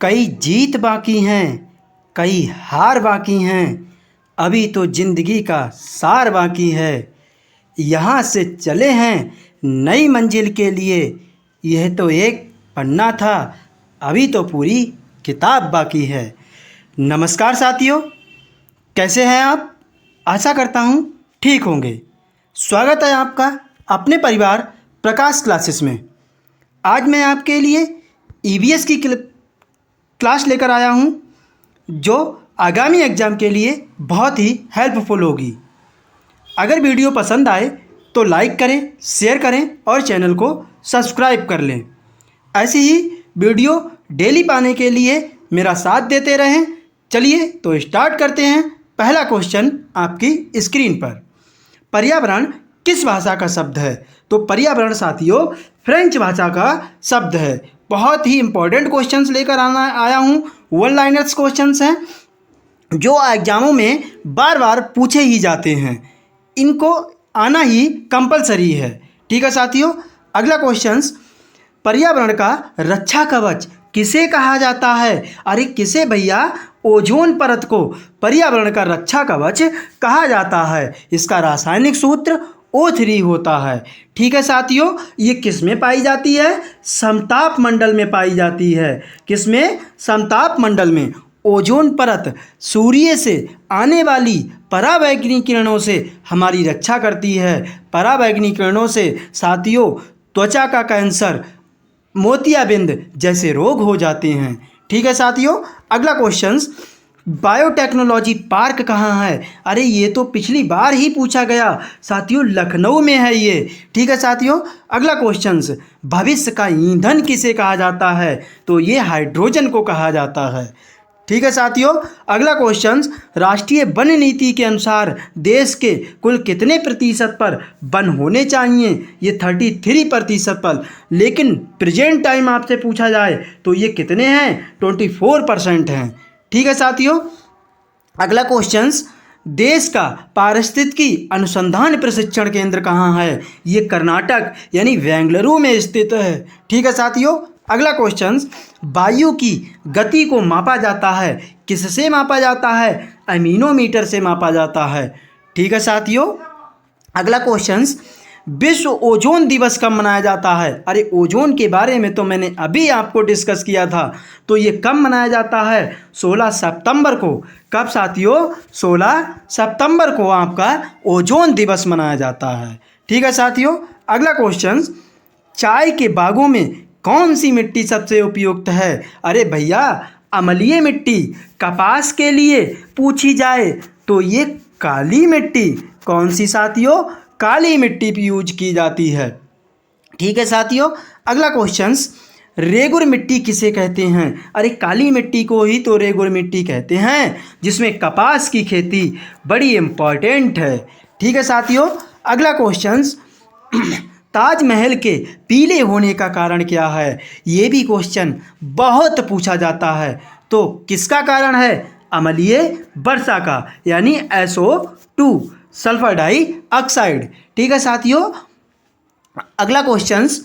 कई जीत बाकी हैं, कई हार बाकी हैं, अभी तो ज़िंदगी का सार बाकी है। यहाँ से चले हैं नई मंजिल के लिए, यह तो एक पन्ना था, अभी तो पूरी किताब बाकी है। नमस्कार साथियों, कैसे हैं आप? आशा करता हूँ ठीक होंगे। स्वागत है आपका अपने परिवार प्रकाश क्लासेस में। आज मैं आपके लिए ईवीएस की क्लास लेकर आया हूँ जो आगामी एग्ज़ाम के लिए बहुत ही हेल्पफुल होगी। अगर वीडियो पसंद आए तो लाइक करें, शेयर करें और चैनल को सब्सक्राइब कर लें। ऐसी ही वीडियो डेली पाने के लिए मेरा साथ देते रहें। चलिए तो स्टार्ट करते हैं। पहला क्वेश्चन आपकी स्क्रीन पर, पर्यावरण किस भाषा का शब्द है? तो पर्यावरण साथियों फ्रेंच भाषा का शब्द है। बहुत ही इंपॉर्टेंट क्वेश्चंस लेकर आया हूँ। वन लाइनर्स क्वेश्चंस हैं जो एग्जामों में बार बार पूछे ही जाते हैं, इनको आना ही कंपलसरी है। ठीक है साथियों, अगला क्वेश्चंस, पर्यावरण का रक्षा कवच किसे कहा जाता है? अरे किसे भैया? ओजोन परत को पर्यावरण का रक्षा कवच कहा जाता है। इसका रासायनिक सूत्र O3 होता है। ठीक है साथियों, ये किस में पाई जाती है? समताप मंडल में पाई जाती है। किस में? समताप मंडल में। ओजोन परत सूर्य से आने वाली पराबैंगनी किरणों से हमारी रक्षा करती है। पराबैंगनी किरणों से साथियों त्वचा का कैंसर, मोतियाबिंद जैसे रोग हो जाते हैं। ठीक है साथियों, अगला क्वेश्चंस, बायोटेक्नोलॉजी पार्क कहाँ है? अरे ये तो पिछली बार ही पूछा गया साथियों, लखनऊ में है ये। ठीक है साथियों, अगला क्वेश्चंस, भविष्य का ईंधन किसे कहा जाता है? तो ये हाइड्रोजन को कहा जाता है। ठीक है साथियों, अगला क्वेश्चंस, राष्ट्रीय वन नीति के अनुसार देश के कुल कितने प्रतिशत पर वन होने चाहिए? ये 33% पर, लेकिन प्रेजेंट टाइम आपसे पूछा जाए तो ये कितने हैं? 24% हैं। ठीक है साथियों, अगला क्वेश्चंस, देश का पारिस्थितिकी अनुसंधान प्रशिक्षण केंद्र कहाँ है? ये कर्नाटक यानी बेंगलुरु में स्थित है। ठीक है साथियों, अगला क्वेश्चंस, वायु की गति को मापा जाता है, किससे मापा जाता है? एमीनोमीटर से मापा जाता है। ठीक है साथियों, अगला क्वेश्चंस, विश्व ओजोन दिवस कब मनाया जाता है? अरे ओजोन के बारे में तो मैंने अभी आपको डिस्कस किया था, तो ये कब मनाया जाता है? 16 सितंबर को। कब साथियों? 16 सितंबर को आपका ओजोन दिवस मनाया जाता है। ठीक है साथियों, अगला क्वेश्चन, चाय के बागों में कौन सी मिट्टी सबसे उपयुक्त है? अरे भैया अम्लीय मिट्टी। कपास के लिए पूछी जाए तो ये काली मिट्टी, कौन सी साथियों? काली मिट्टी भी यूज की जाती है। ठीक है साथियों, अगला क्वेश्चंस, रेगुर मिट्टी किसे कहते हैं? अरे काली मिट्टी को ही तो रेगुर मिट्टी कहते हैं, जिसमें कपास की खेती बड़ी इम्पॉर्टेंट है। ठीक है साथियों, अगला क्वेश्चंस, ताजमहल के पीले होने का कारण क्या है? ये भी क्वेश्चन बहुत पूछा जाता है। तो किसका कारण है? अम्लीय वर्षा का, यानी SO2 सल्फर डाइऑक्साइड। ठीक है साथियों, अगला क्वेश्चंस,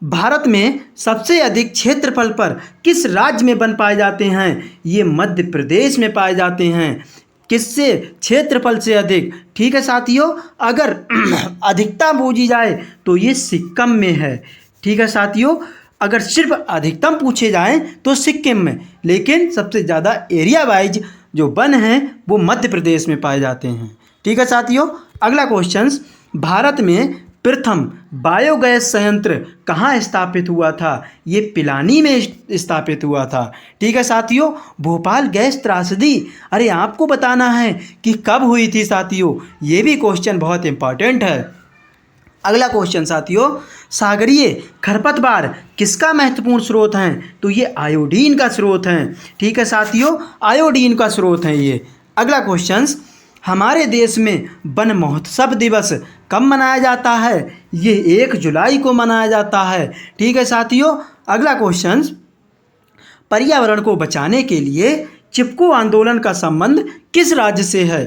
भारत में सबसे अधिक क्षेत्रफल पर किस राज्य में वन पाए जाते हैं? ये मध्य प्रदेश में पाए जाते हैं। किससे? क्षेत्रफल से अधिक। ठीक है साथियों, अगर अधिकता पूछी जाए तो ये सिक्किम में है। ठीक है साथियों, अगर सिर्फ अधिकतम पूछे जाएं तो सिक्किम में, लेकिन सबसे ज़्यादा एरिया वाइज जो वन हैं वो मध्य प्रदेश में पाए जाते हैं। ठीक है साथियों, अगला क्वेश्चंस, भारत में प्रथम बायोगैस संयंत्र कहाँ स्थापित हुआ था? ये पिलानी में स्थापित हुआ था। ठीक है साथियों, भोपाल गैस त्रासदी, अरे आपको बताना है कि कब हुई थी साथियों, ये भी क्वेश्चन बहुत इंपॉर्टेंट है। अगला क्वेश्चन साथियों, सागरीय खरपतवार किसका महत्वपूर्ण स्रोत हैं? तो ये आयोडीन का स्रोत हैं। ठीक है साथियों, आयोडीन का स्रोत हैं ये। अगला क्वेश्चन, हमारे देश में वन महोत्सव दिवस कब मनाया जाता है? ये 1 जुलाई को मनाया जाता है। ठीक है साथियों, अगला क्वेश्चन, पर्यावरण को बचाने के लिए चिपको आंदोलन का संबंध किस राज्य से है?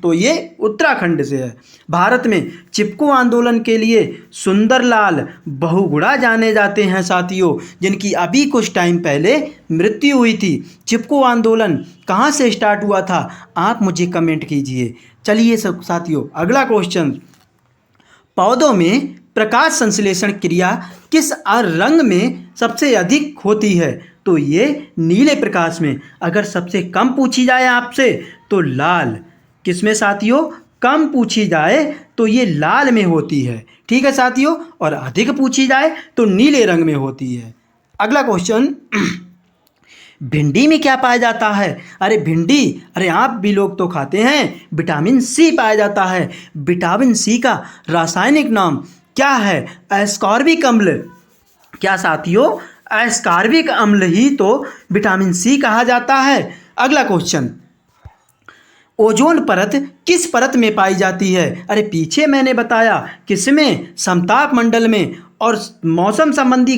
तो ये उत्तराखंड से है। भारत में चिपको आंदोलन के लिए सुंदरलाल बहुगुणा जाने जाते हैं साथियों, जिनकी अभी कुछ टाइम पहले मृत्यु हुई थी। चिपको आंदोलन कहाँ से स्टार्ट हुआ था? आप मुझे कमेंट कीजिए। चलिए सब साथियों, अगला क्वेश्चन, पौधों में प्रकाश संश्लेषण क्रिया किस रंग में सबसे अधिक होती है? तो ये नीले प्रकाश में। अगर सबसे कम पूछी जाए आपसे तो लाल। किस में साथियों? कम पूछी जाए तो ये लाल में होती है, ठीक है साथियों, और अधिक पूछी जाए तो नीले रंग में होती है। अगला क्वेश्चन, भिंडी में क्या पाया जाता है? अरे भिंडी, अरे आप भी लोग तो खाते हैं, विटामिन सी पाया जाता है। विटामिन सी का रासायनिक नाम क्या है? एस्कॉर्बिक अम्ल। क्या साथियों? एस्कॉर्बिक अम्ल ही तो विटामिन सी कहा जाता है। अगला क्वेश्चन, ओजोन परत किस परत में पाई जाती है? अरे पीछे मैंने बताया, किसमें? समताप मंडल में। और मौसम संबंधी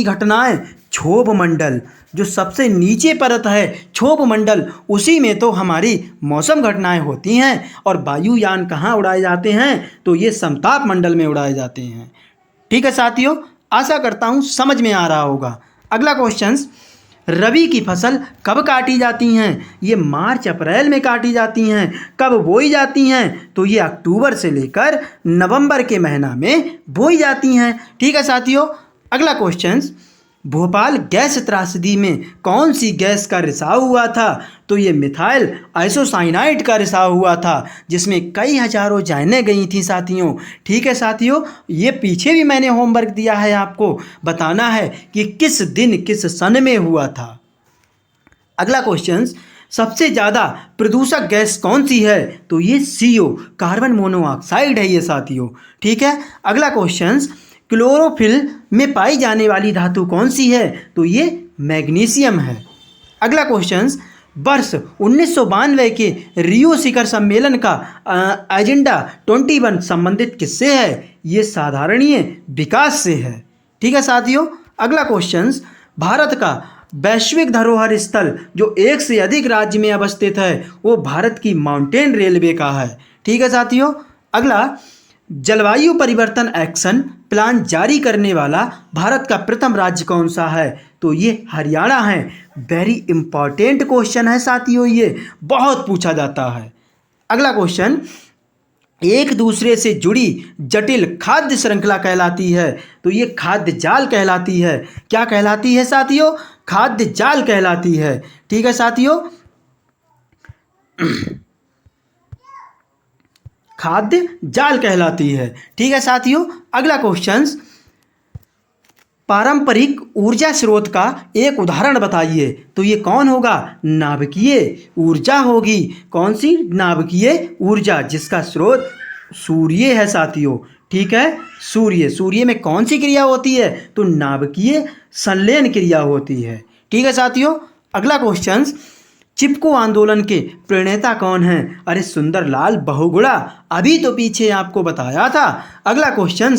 घटनाएं क्षोभ मंडल, जो सबसे नीचे परत है क्षोभ मंडल, उसी में तो हमारी मौसम घटनाएं होती हैं। और वायुयान कहाँ उड़ाए जाते हैं? तो ये समताप मंडल में उड़ाए जाते हैं। ठीक है साथियों, आशा करता हूँ समझ में आ रहा होगा। अगला क्वेश्चन, रबी की फसल कब काटी जाती हैं? ये मार्च अप्रैल में काटी जाती हैं। कब बोई जाती हैं? तो ये अक्टूबर से लेकर नवंबर के महीना में बोई जाती हैं। ठीक है साथियों, अगला क्वेश्चन, भोपाल गैस त्रासदी में कौन सी गैस का रिसाव हुआ था? तो ये मिथाइल आइसोसाइनाइड का रिसाव हुआ था, जिसमें कई हजारों जानें गई थी साथियों। ठीक है साथियों, ये पीछे भी मैंने होमवर्क दिया है, आपको बताना है कि किस दिन किस सन में हुआ था। अगला क्वेश्चन, सबसे ज़्यादा प्रदूषक गैस कौन सी है? तो ये CO, कार्बन मोनोऑक्साइड है ये साथियों। ठीक है, अगला क्वेश्चन, क्लोरोफिल में पाई जाने वाली धातु कौन सी है? तो ये मैग्नीशियम है। अगला क्वेश्चन, वर्ष 1992 के रियो शिखर सम्मेलन का एजेंडा 21 संबंधित किससे है? ये साधारणीय विकास से है। ठीक है साथियों, अगला क्वेश्चन, भारत का वैश्विक धरोहर स्थल जो एक से अधिक राज्य में अवस्थित है, वो भारत की माउंटेन रेलवे का है। ठीक है साथियों, अगला, जलवायु परिवर्तन एक्शन प्लान जारी करने वाला भारत का प्रथम राज्य कौन सा है? तो ये हरियाणा है। वेरी इंपॉर्टेंट क्वेश्चन है साथियों, ये बहुत पूछा जाता है। अगला क्वेश्चन, एक दूसरे से जुड़ी जटिल खाद्य श्रृंखला कहलाती है? तो ये खाद्य जाल कहलाती है। क्या कहलाती है साथियों? खाद्य जाल कहलाती है। ठीक है साथियों, खाद्य जाल कहलाती है। ठीक है साथियों, अगला क्वेश्चन, पारंपरिक ऊर्जा स्रोत का एक उदाहरण बताइए। तो ये कौन होगा? नाभिकीय ऊर्जा होगी। कौन सी? नाभिकीय ऊर्जा, जिसका स्रोत सूर्य है साथियों। ठीक है, सूर्य में कौन सी क्रिया होती है? तो नाभिकीय संलयन क्रिया होती है। ठीक है साथियों, अगला क्वेश्चन, चिपको आंदोलन के प्रणेता कौन हैं? अरे सुंदरलाल बहुगुणा, अभी तो पीछे आपको बताया था। अगला क्वेश्चन,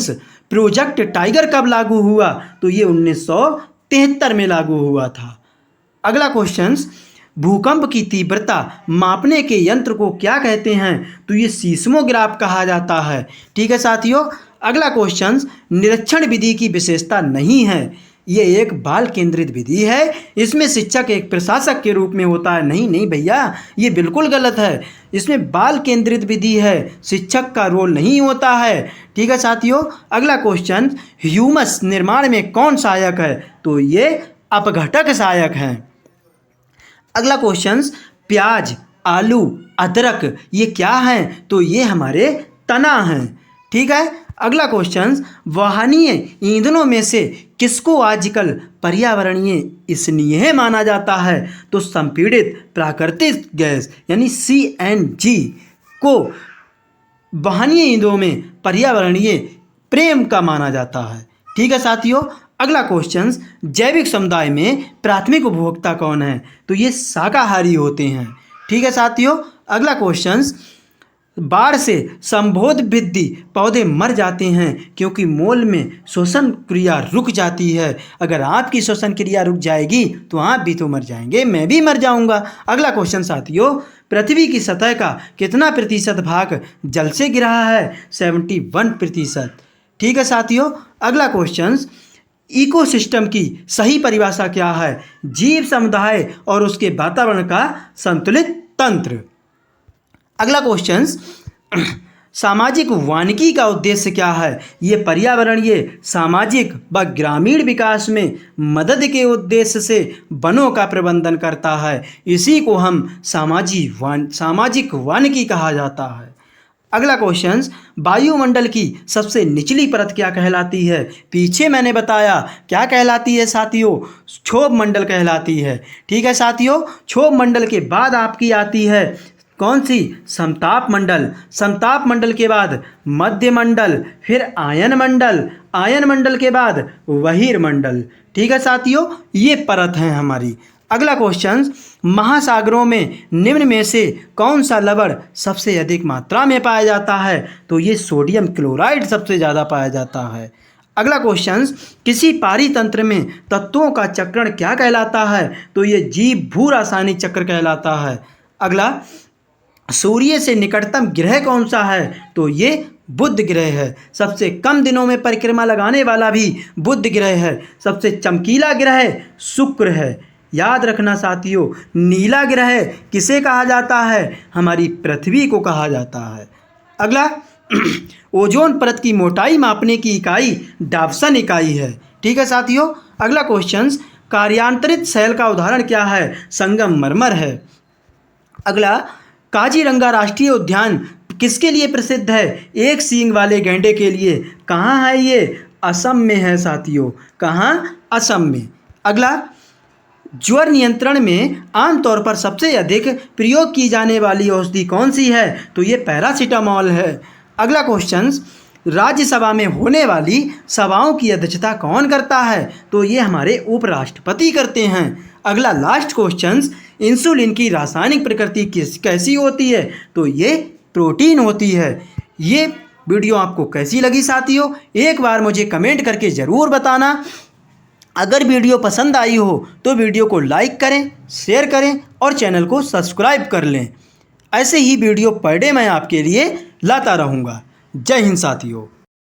प्रोजेक्ट टाइगर कब लागू हुआ? तो ये 1973 में लागू हुआ था। अगला क्वेश्चन, भूकंप की तीव्रता मापने के यंत्र को क्या कहते हैं? तो ये सीस्मोग्राफ कहा जाता है। ठीक है साथियों, अगला क्वेश्चन, निरीक्षण विधि की विशेषता नहीं है, ये एक बाल केंद्रित विधि है, इसमें शिक्षक एक प्रशासक के रूप में होता है। नहीं भैया, ये बिल्कुल गलत है। इसमें बाल केंद्रित विधि है, शिक्षक का रोल नहीं होता है। ठीक है साथियों, अगला क्वेश्चन, ह्यूमस निर्माण में कौन सहायक है? तो ये अपघटक सहायक हैं। अगला क्वेश्चन, प्याज, आलू, अदरक ये क्या हैं? तो ये हमारे तना हैं। ठीक है, अगला क्वेश्चन, वाहनीय ईंधनों में से किसको आजकल पर्यावरणीय स्नेही माना जाता है? तो संपीड़ित प्राकृतिक गैस यानी CNG को वाहनीय ईंधनों में पर्यावरणीय प्रेम का माना जाता है। ठीक है साथियों, अगला क्वेश्चन, जैविक समुदाय में प्राथमिक उपभोक्ता कौन है? तो ये शाकाहारी होते हैं। ठीक है साथियों, अगला क्वेश्चन, बाढ़ से संबोध वृद्धि पौधे मर जाते हैं क्योंकि मूल में श्वसन क्रिया रुक जाती है। अगर आपकी श्वसन क्रिया रुक जाएगी तो आप भी तो मर जाएंगे, मैं भी मर जाऊंगा। अगला क्वेश्चन साथियों, पृथ्वी की सतह का कितना प्रतिशत भाग जल से घिरा है? 71%। ठीक है साथियों। अगला क्वेश्चन, इकोसिस्टम की सही परिभाषा क्या है? जीव समुदाय और उसके वातावरण का संतुलित तंत्र। अगला क्वेश्चन, सामाजिक वानिकी का उद्देश्य क्या है? ये पर्यावरणीय, सामाजिक व ग्रामीण विकास में मदद के उद्देश्य से वनों का प्रबंधन करता है। इसी को हम सामाजिक वानिकी कहा जाता है। अगला क्वेश्चन, वायुमंडल की सबसे निचली परत क्या कहलाती है? पीछे मैंने बताया क्या कहलाती है साथियों, क्षोभ मंडल कहलाती है। ठीक है साथियों। क्षोभ मंडल के बाद आपकी आती है कौन सी? समताप मंडल। समताप मंडल के बाद मध्य मंडल, फिर आयन मंडल, आयन मंडल के बाद बहिर्मंडल। ठीक है साथियों, ये परत है हमारी। अगला क्वेश्चन, महासागरों में निम्न में से कौन सा लवण सबसे अधिक मात्रा में पाया जाता है? तो ये सोडियम क्लोराइड सबसे ज़्यादा पाया जाता है। अगला क्वेश्चन, किसी पारितंत्र में तत्वों का चक्रण क्या कहलाता है? तो ये जीव भू रासायनिक चक्र कहलाता है। अगला, सूर्य से निकटतम ग्रह कौन सा है? तो ये बुध ग्रह है। सबसे कम दिनों में परिक्रमा लगाने वाला भी बुध ग्रह है। सबसे चमकीला ग्रह शुक्र है। याद रखना साथियों, नीला ग्रह किसे कहा जाता है? हमारी पृथ्वी को कहा जाता है। अगला, ओजोन परत की मोटाई मापने की इकाई डाल्टन इकाई है। ठीक है साथियों। अगला क्वेश्चन, कार्यांतरित सेल का उदाहरण क्या है? संगमरमर है। अगला, काजीरंगा राष्ट्रीय उद्यान किसके लिए प्रसिद्ध है? एक सींग वाले गैंडे के लिए। कहाँ है ये? असम में है साथियों। कहाँ? असम में। अगला, ज्वर नियंत्रण में आमतौर पर सबसे अधिक प्रयोग की जाने वाली औषधि कौन सी है? तो ये पैरासीटामोल है। अगला क्वेश्चन, राज्यसभा में होने वाली सभाओं की अध्यक्षता कौन करता है? तो ये हमारे उपराष्ट्रपति करते हैं। अगला लास्ट क्वेश्चन, इंसुलिन की रासायनिक प्रकृति कैसी होती है? तो ये प्रोटीन होती है। ये वीडियो आपको कैसी लगी साथियों? एक बार मुझे कमेंट करके ज़रूर बताना। अगर वीडियो पसंद आई हो तो वीडियो को लाइक करें, शेयर करें और चैनल को सब्सक्राइब कर लें। ऐसे ही वीडियो पर डे मैं आपके लिए लाता रहूँगा। जय हिंद साथियों।